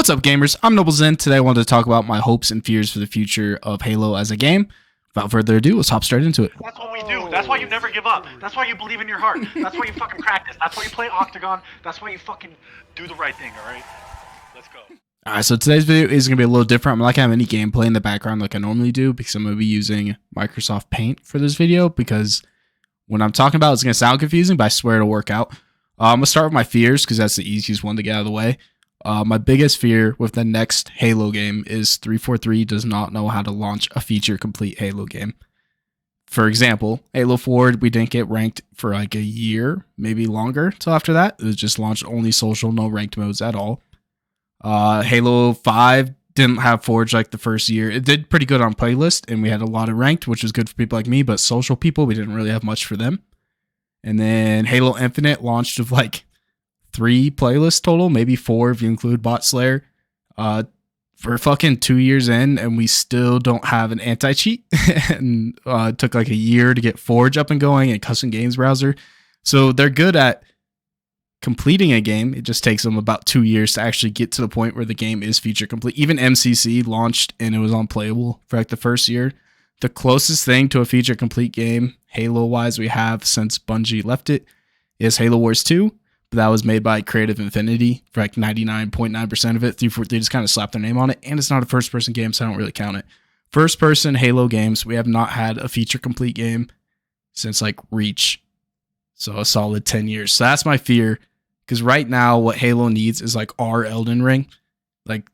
What's up, gamers? I'm Noble Zen. Today I wanted to talk about my hopes and fears for the future of Halo as a game. Without further ado, let's hop straight into it. That's what we do. That's why you never give up. That's why you believe in your heart. That's why you fucking practice. That's why you play Octagon. That's why you fucking do the right thing, alright? Let's go. Alright, so today's video is going to be a little different. I'm not going to have any gameplay in the background like I normally do because I'm going to be using Microsoft Paint for this video because when I'm talking about it, it's going to sound confusing, but I swear it'll work out. I'm going to start with my fears because that's the easiest one to get out of the way. My biggest fear with the next Halo game is 343 does not know how to launch a feature-complete Halo game. For example, Halo 4, we didn't get ranked for like a year, maybe longer till after that. It was just launched only social, no ranked modes at all. Halo 5 didn't have Forge like the first year. It did pretty good on playlist, and we had a lot of ranked, which was good for people like me, but social people, we didn't really have much for them. And then Halo Infinite launched with like 3 playlists total, maybe 4 if you include Bot Slayer. We're fucking 2 years in, and we still don't have an anti-cheat. And it took like a year to get Forge up and going and custom games browser. So they're good at completing a game. It just takes them about 2 years to actually get to the point where the game is feature complete. Even MCC launched and it was unplayable for like the first year. The closest thing to a feature complete game, Halo wise, we have since Bungie left it is Halo Wars 2. But that was made by Creative Infinity for like 99.9% of it. 343 just kind of slapped their name on it. And it's not a first person game, so I don't really count it. First person Halo games, we have not had a feature complete game since like Reach. So a solid 10 years. So that's my fear. Because right now, what Halo needs is like our Elden Ring. Like,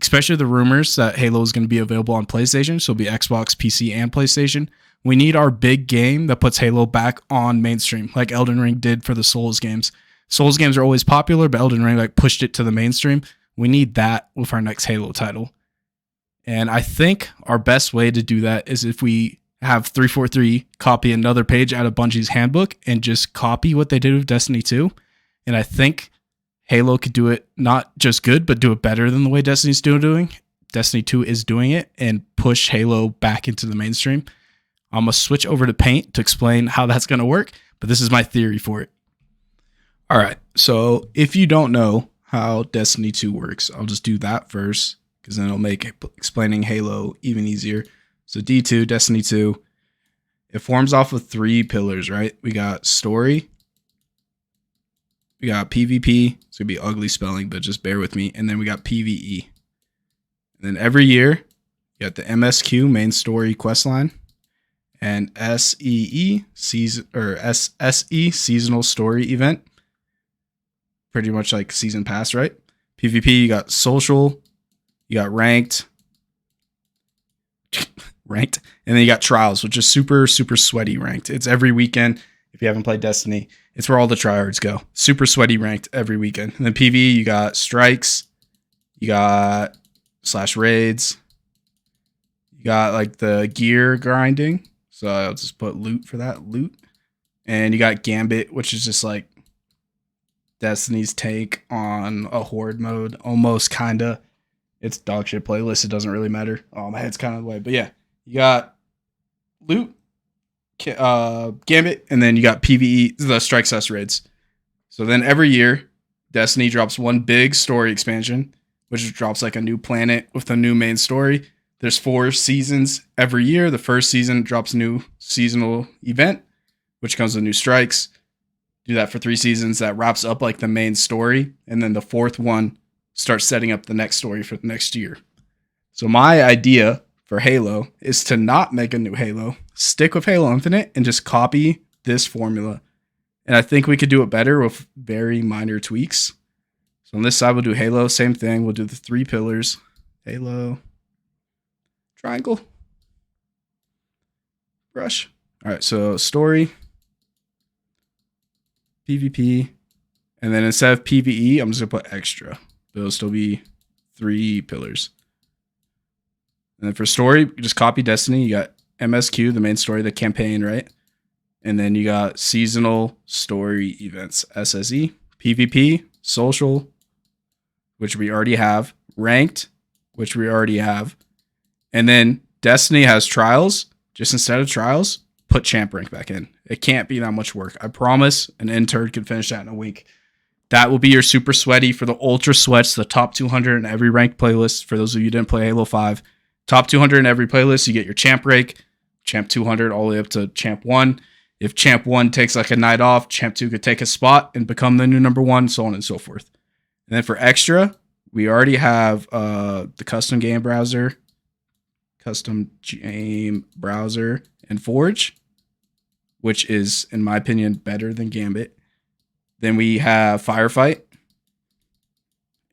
especially the rumors that Halo is going to be available on PlayStation. So it'll be Xbox, PC, and PlayStation. We need our big game that puts Halo back on mainstream, like Elden Ring did for the Souls games. Souls games are always popular, but Elden Ring like pushed it to the mainstream. We need that with our next Halo title. And I think our best way to do that is if we have 343 copy another page out of Bungie's handbook and just copy what they did with Destiny 2. And I think Halo could do it not just good, but do it better than the way Destiny's doing. Destiny 2 is doing it and push Halo back into the mainstream. I'm going to switch over to Paint to explain how that's going to work, but this is my theory for it. All right, so if you don't know how Destiny 2 works, I'll just do that first because then it'll make explaining Halo even easier. So D2, Destiny 2, it forms off of 3 pillars, right? We got story, we got PvP, it's going to be ugly spelling, but just bear with me, and then we got PvE. And then every year, you got the MSQ, main story questline, and SEE, SSE, seasonal story event. Pretty much like season pass, right? PvP, you got social, you got ranked, and then you got trials, which is super sweaty ranked. It's every weekend. If you haven't played Destiny, it's where all the tryhards go. Super sweaty ranked every weekend. And then PvE, you got strikes, you got /raids, you got like the gear grinding. So I'll just put loot for that, loot. And you got Gambit, which is just like Destiny's take on a horde mode, almost kinda. It's dog shit playlist. It doesn't really matter. Oh, my head's kind of the way, but yeah, you got loot, Gambit, and then you got PvE, the strike raids. So then every year, Destiny drops one big story expansion, which drops like a new planet with a new main story. There's 4 seasons every year. The first season drops a new seasonal event, which comes with new strikes. Do that for 3 seasons. That wraps up like the main story. And then the 4th one starts setting up the next story for the next year. So my idea for Halo is to not make a new Halo, stick with Halo Infinite and just copy this formula. And I think we could do it better with very minor tweaks. So on this side, we'll do Halo, same thing. We'll do the 3 pillars. Halo, triangle, brush. All right, so story, PvP, and then instead of PvE, I'm just gonna put extra. But it'll still be 3 pillars. And then for story, you just copy Destiny. You got MSQ, the main story, the campaign, right? And then you got seasonal story events, SSE, PvP, social, which we already have, ranked, which we already have. And then Destiny has trials. Just instead of trials, put champ rank back in. It can't be that much work. I promise an intern can finish that in a week. That will be your super sweaty for the ultra sweats, the top 200 in every ranked playlist. For those of you who didn't play Halo 5, top 200 in every playlist, you get your champ rank, champ 200 all the way up to champ 1. If champ 1 takes like a night off, champ 2 could take a spot and become the new number 1, so on and so forth. And then for extra, we already have the custom game browser, and Forge, which is, in my opinion, better than Gambit. Then we have Firefight.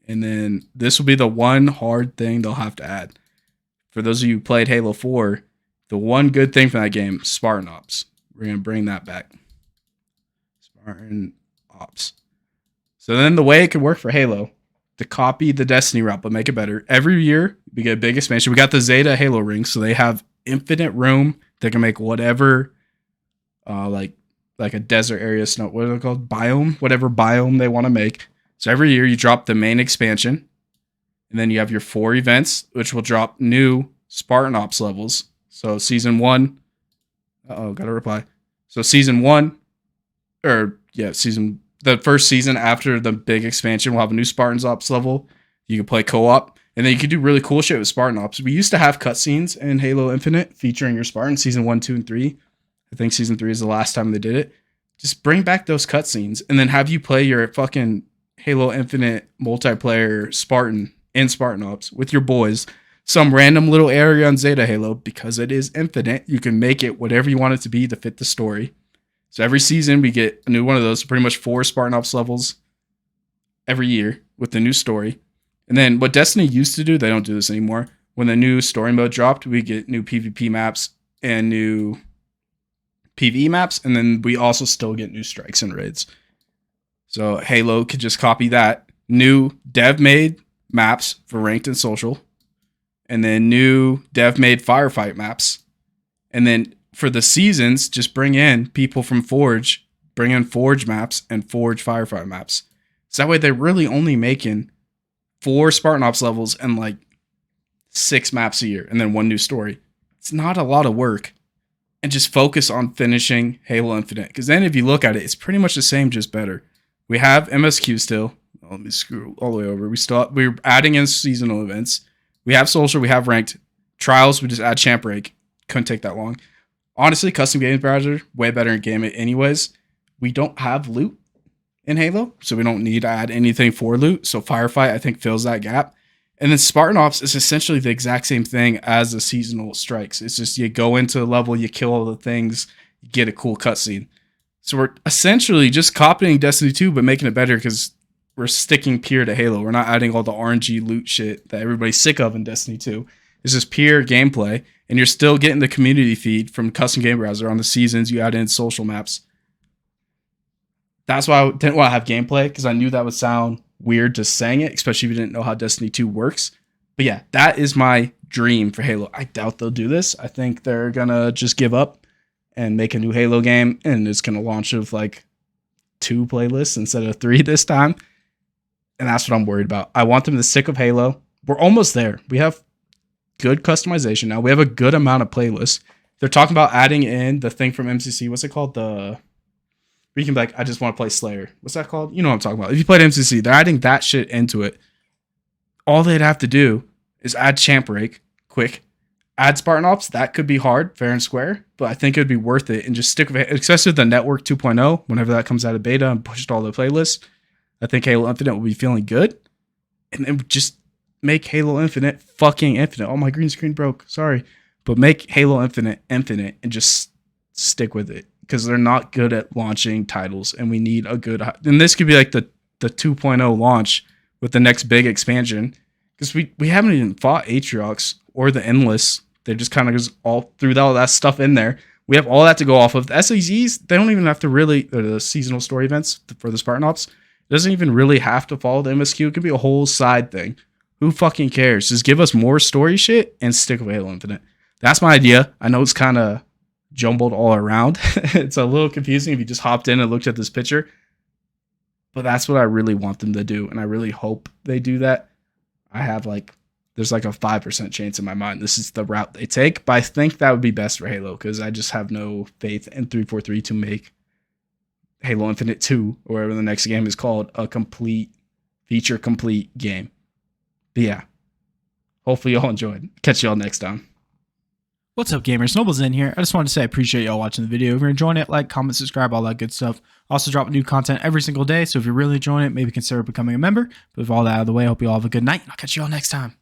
And then this will be the one hard thing they'll have to add. For those of you who played Halo 4, the one good thing from that game, Spartan Ops. We're going to bring that back. Spartan Ops. So then the way it could work for Halo, to copy the Destiny route but make it better, every year we get a big expansion. We got the Zeta Halo rings, so they have infinite room. They can make whatever, like a desert area, snow, what are they called? Biome, whatever biome they want to make. So every year you drop the main expansion, and then you have your 4 events, which will drop new Spartan Ops levels. So season 1, got a reply. So season 1, the first season after the big expansion will have a new Spartan Ops level. You can play co-op, and then you can do really cool shit with Spartan Ops. We used to have cutscenes in Halo Infinite featuring your Spartan, season 1, 2, and 3. I think season 3 is the last time they did it. Just bring back those cutscenes and then have you play your fucking Halo Infinite multiplayer Spartan in Spartan Ops with your boys. Some random little area on Zeta Halo, because it is infinite. You can make it whatever you want it to be to fit the story. So every season we get a new one of those, pretty much 4 Spartan Ops levels every year with the new story. And then what Destiny used to do, they don't do this anymore. When the new story mode dropped, we get new PvP maps and new PvE maps, and then we also still get new strikes and raids. So Halo could just copy that. New dev-made maps for ranked and social, and then new dev-made firefight maps. And then for the seasons, just bring in people from Forge, bring in Forge maps and Forge firefight maps. So that way they're really only making 4 Spartan Ops levels and like 6 maps a year, and then 1 new story. It's not a lot of work. And just focus on finishing Halo Infinite. Because then if you look at it, it's pretty much the same, just better. We have MSQ still. Let me screw all the way over. We're adding in seasonal events. We have social, we have ranked. Trials, we just add champ rank. Couldn't take that long. Honestly, custom games browser, way better in Gambit anyways. We don't have loot in Halo, so we don't need to add anything for loot. So Firefight, I think, fills that gap. And then Spartan Ops is essentially the exact same thing as the seasonal strikes. It's just you go into a level, you kill all the things, you get a cool cutscene. So we're essentially just copying Destiny 2, but making it better because we're sticking pure to Halo. We're not adding all the RNG loot shit that everybody's sick of in Destiny 2. It's just pure gameplay, and you're still getting the community feed from Custom Game Browser on the seasons. You add in social maps. That's why I didn't want to have gameplay, because I knew that would sound weird just saying it, especially if you didn't know how Destiny 2 works. But yeah, that is my dream for Halo. I doubt they'll do this. I think they're gonna just give up and make a new Halo game, and it's gonna launch with like 2 playlists instead of 3 this time. And that's what I'm worried about. I want them to stick with Halo. We're almost there. We have good customization now. We have a good amount of playlists. They're talking about adding in the thing from MCC. What's it called? Where you can be like, I just want to play Slayer. What's that called? You know what I'm talking about. If you played MCC, they're adding that shit into it. All they'd have to do is add champ rank quick. Add Spartan Ops. That could be hard, fair and square, but I think it would be worth it, and just stick with it, especially the Network 2.0, whenever that comes out of beta and pushed all the playlists. I think Halo Infinite will be feeling good. And then just make Halo Infinite fucking infinite. Oh, my green screen broke. Sorry. But make Halo Infinite infinite and just stick with it. Because they're not good at launching titles, and we need a good... And this could be like the 2.0 launch with the next big expansion. Because we haven't even fought Atriox or the Endless. They just kind of just all threw all that stuff in there. We have all that to go off of. The SAZs, they don't even have to really... the seasonal story events for the Spartan Ops. It doesn't even really have to follow the MSQ. It could be a whole side thing. Who fucking cares? Just give us more story shit and stick with Halo Infinite. That's my idea. I know it's kind of jumbled all around. It's a little confusing if you just hopped in and looked at this picture. But that's what I really want them to do. And I really hope they do that. There's like a 5% chance in my mind this is the route they take. But I think that would be best for Halo, because I just have no faith in 343 to make Halo Infinite 2, or whatever the next game is called, a complete, feature complete game. But yeah, hopefully y'all enjoyed. Catch y'all next time. What's up, gamers? Noble's in here. I just wanted to say I appreciate y'all watching the video. If you're enjoying it, like, comment, subscribe, all that good stuff. Also drop new content every single day, so if you're really enjoying it, maybe consider becoming a member. But with all that out of the way, I hope you all have a good night. I'll catch you all next time.